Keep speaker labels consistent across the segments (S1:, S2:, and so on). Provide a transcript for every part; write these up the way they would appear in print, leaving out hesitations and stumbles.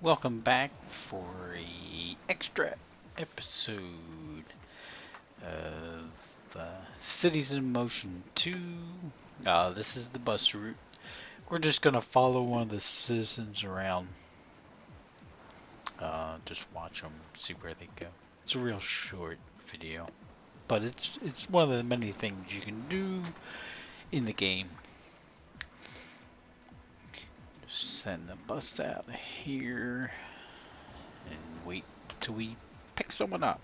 S1: Welcome back for a extra episode of Cities in Motion 2. This is the bus route. We're just gonna follow one of the citizens around. Just watch them, see where they go. It's a real short video, but it's one of the many things you can do in the game. Just send the bus out here and wait till we pick someone up.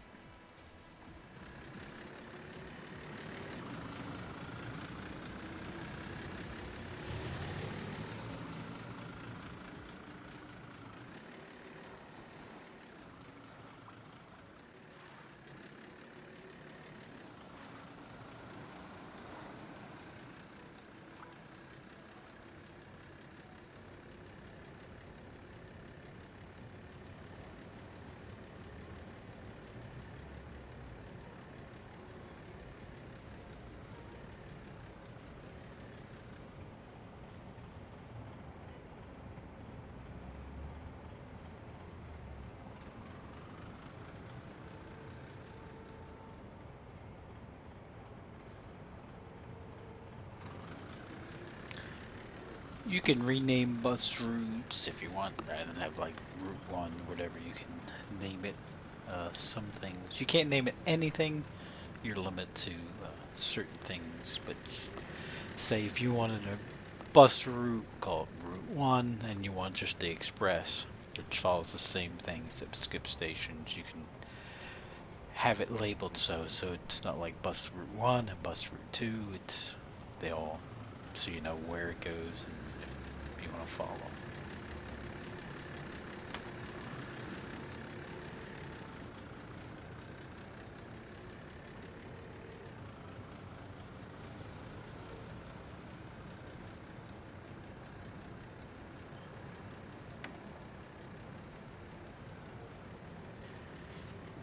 S1: You can rename bus routes if you want, rather than have like Route 1 or whatever. You can name it some things. You can't name it anything. You're limited to certain things. But say if you wanted a bus route called Route 1 and you want just the express, which follows the same thing except skip stations, you can have it labeled so it's not like bus Route 1 and bus Route 2. It's they all so you know where it goes and if you want to follow.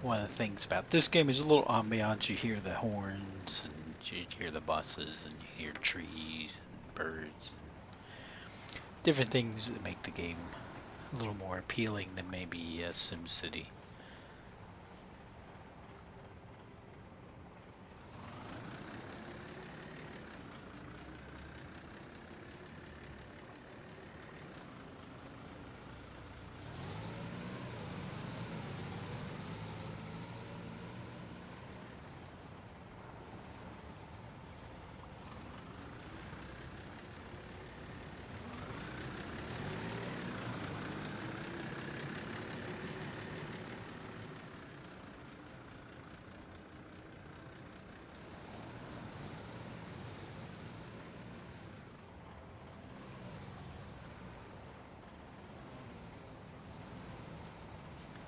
S1: One of the things about this game is a little ambiance. You hear the horns and you hear the buses and you hear trees and birds and different things that make the game a little more appealing than maybe SimCity.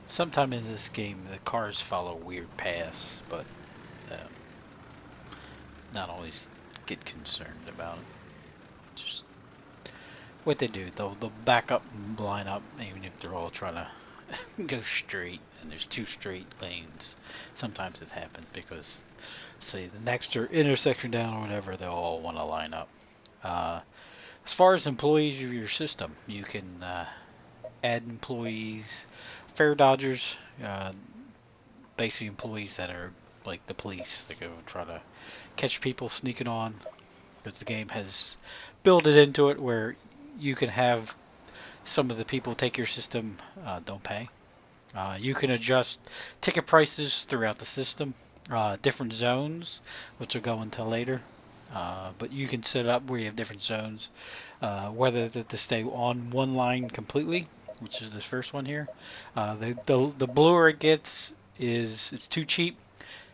S1: Sometimes in this game the cars follow weird paths, but um, not always get concerned about it. Just what they do, they'll back up and line up even if they're all trying to go straight and there's two straight lanes. Sometimes it happens because say the next intersection down or whatever, they'll all want to line up. Uh, as far as employees of your system, you can add employees, fare dodgers, basically employees that are like the police. They go try to catch people sneaking on, because the game has built it into it where you can have some of the people take your system don't pay. You can adjust ticket prices throughout the system, different zones, which will go into later. But you can set up where you have different zones, whether to stay on one line completely, which is this first one here. The bluer it gets is it's too cheap.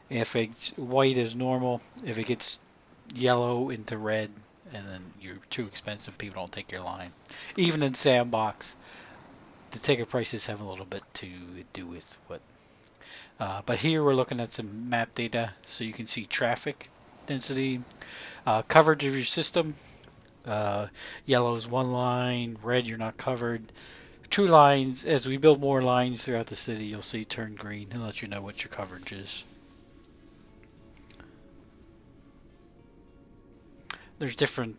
S1: If it's white is normal. If it gets yellow into red, and then you're too expensive, people don't take your line. Even in Sandbox, the ticket prices have a little bit to do with what. But here we're looking at some map data, so you can see traffic density, coverage of your system. Uh, Yellow is one line, red you're not covered. Two lines. As we build more lines throughout the city, you'll see turn green and let you know what your coverage is. There's different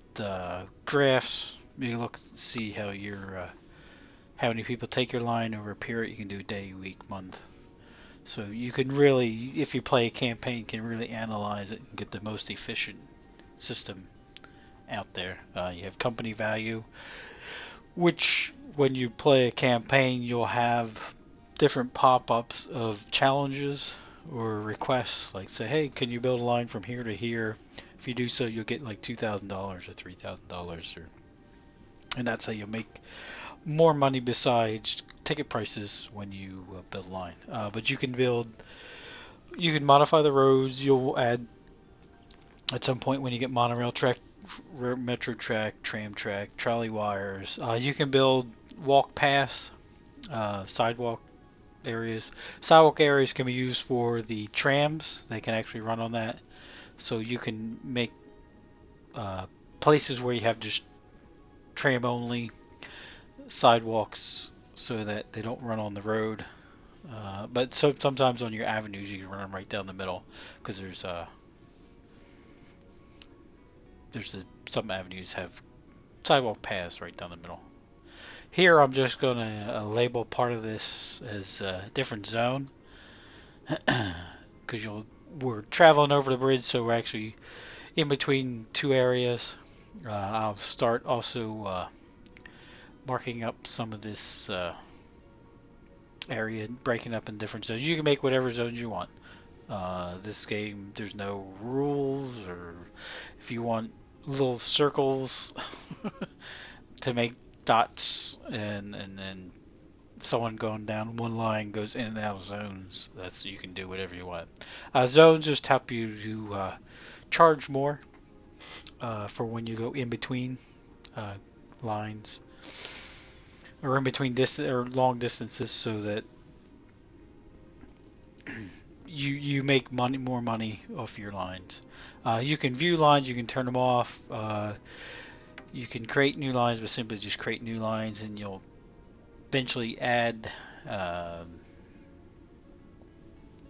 S1: graphs. You look see how your how many people take your line over a period. You can do day, week, month. So you can really, if you play a campaign, can really analyze it and get the most efficient system out there. You have company value, which when you play a campaign, you'll have different pop-ups of challenges or requests, like say, hey, can you build a line from here to here? If you do so, you'll get like $2,000 or $3,000, and that's how you make more money besides ticket prices when you build a line. But you can modify the roads. You'll add at some point when you get monorail track, metro track, tram track, trolley wires. You can build walk paths, sidewalk areas. Sidewalk areas can be used for the trams. They can actually run on that. So you can make places where you have just tram only sidewalks so that they don't run on the road. But sometimes on your avenues you can run them right down the middle because some avenues have sidewalk paths right down the middle. Here I'm just going to label part of this as a different zone because we're traveling over the bridge, so we're actually in between two areas. I'll start also marking up some of this area and breaking up in different zones. You can make whatever zones you want. This game, there's no rules, or if you want little circles to make dots, and then someone going down one line goes in and out of zones. You can do whatever you want. Zones just help you to charge more for when you go in between lines or in between long distances, so that you make more money off your lines. You can view lines, you can turn them off. You can create new lines, but simply just create new lines, and you'll eventually add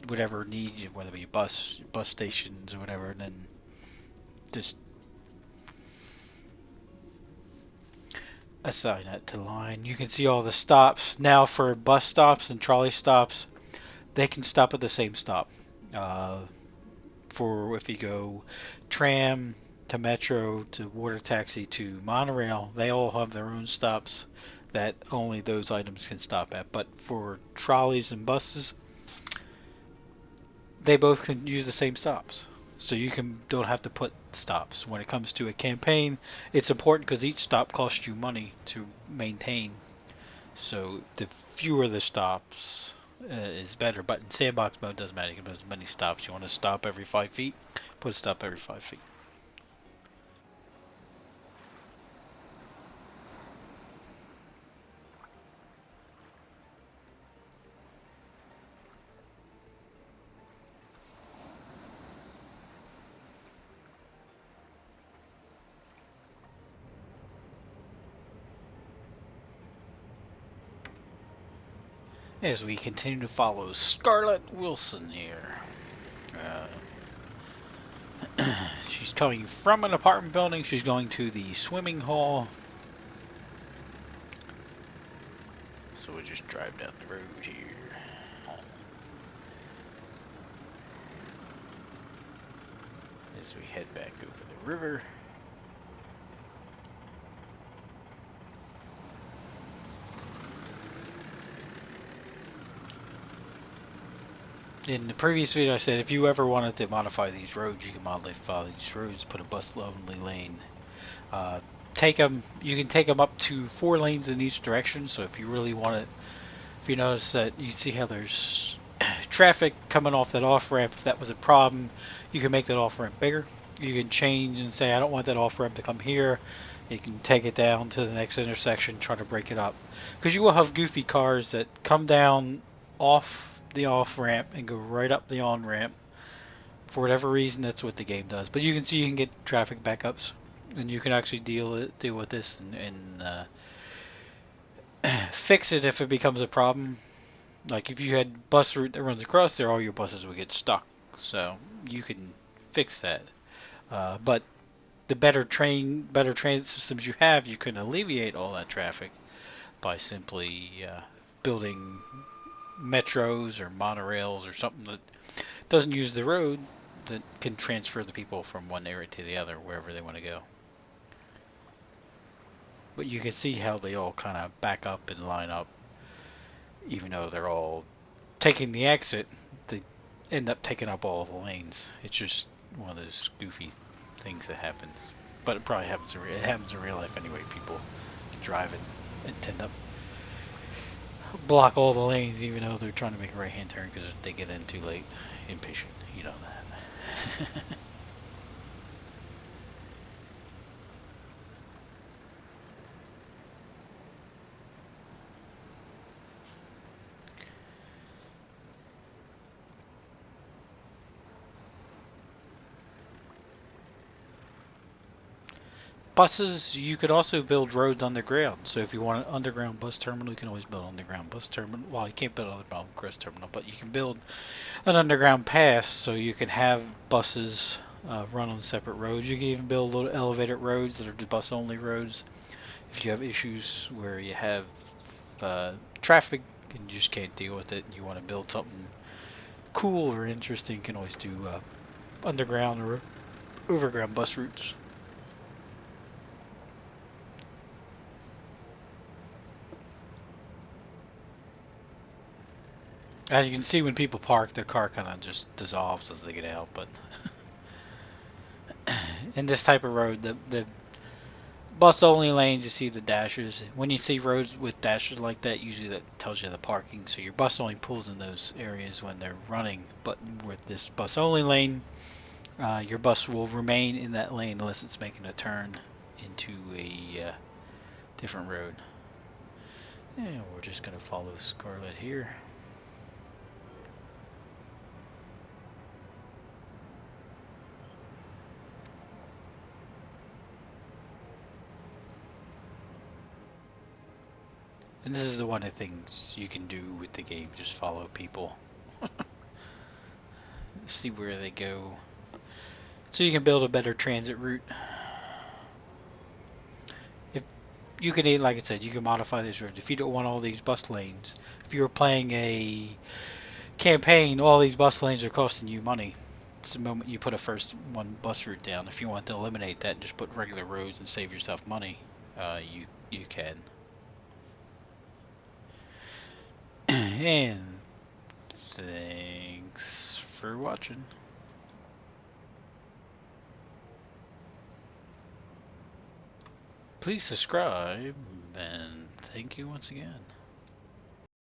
S1: whatever need, whether it be bus stations or whatever, and then just assign that to line. You can see all the stops. Now for bus stops and trolley stops, they can stop at the same stop. For if you go tram to metro to water taxi to monorail, they all have their own stops that only those items can stop at. But for trolleys and buses, they both can use the same stops. So you don't have to put stops. When it comes to a campaign, it's important because each stop costs you money to maintain. So the fewer the stops is better. But in sandbox mode, doesn't matter. You can put as many stops. You want to stop every 5 feet, put a stop every 5 feet. As we continue to follow Scarlett Wilson here. She's coming from an apartment building. She's going to the swimming hall. So we'll just drive down the road here. As we head back over the river. In the previous video I said if you ever wanted to modify these roads, you can modify these roads, put a bus-only lane. You can take them up to 4 lanes in each direction, so if you really want it, if you notice that you see how there's traffic coming off that off-ramp, if that was a problem, you can make that off-ramp bigger. You can change and say I don't want that off-ramp to come here. You can take it down to the next intersection, try to break it up. Because you will have goofy cars that come down off the off-ramp and go right up the on-ramp. For whatever reason, that's what the game does. But you can see you can get traffic backups, and you can actually deal with this and fix it if it becomes a problem. Like if you had bus route that runs across there, all your buses would get stuck. So you can fix that. But the better transit systems you have, you can alleviate all that traffic. by simply building metros or monorails or something that doesn't use the road that can transfer the people from one area to the other wherever they want to go. But you can see how they all kind of back up and line up, even though they're all taking the exit. They end up taking up all of the lanes. It's just one of those goofy things that happens. But it probably happens. It happens in real life anyway. People driving and tend to block all the lanes, even though they're trying to make a right-hand turn because they get in too late. Impatient, you know that. Buses, you could also build roads underground. So if you want an underground bus terminal, you can always build an underground bus terminal. Well, you can't build an underground bus terminal, but you can build an underground pass so you can have buses run on separate roads. You can even build little elevated roads that are just bus only roads. If you have issues where you have traffic and you just can't deal with it and you want to build something cool or interesting, you can always do underground or overground bus routes. As you can see, when people park, their car kind of just dissolves as they get out. But in this type of road, the bus only lanes, you see the dashers. When you see roads with dashers like that, usually that tells you the parking. So your bus only pulls in those areas when they're running. But with this bus only lane, your bus will remain in that lane unless it's making a turn into a different road. And we're just going to follow Scarlet here. And this is the one of the things you can do with the game, just follow people. See where they go. So you can build a better transit route. If you can, like I said, you can modify these roads. If you don't want all these bus lanes, if you were playing a campaign, all these bus lanes are costing you money. It's the moment you put a first one bus route down. If you want to eliminate that and just put regular roads and save yourself money, you can. And thanks for watching. Please subscribe, and thank you once again.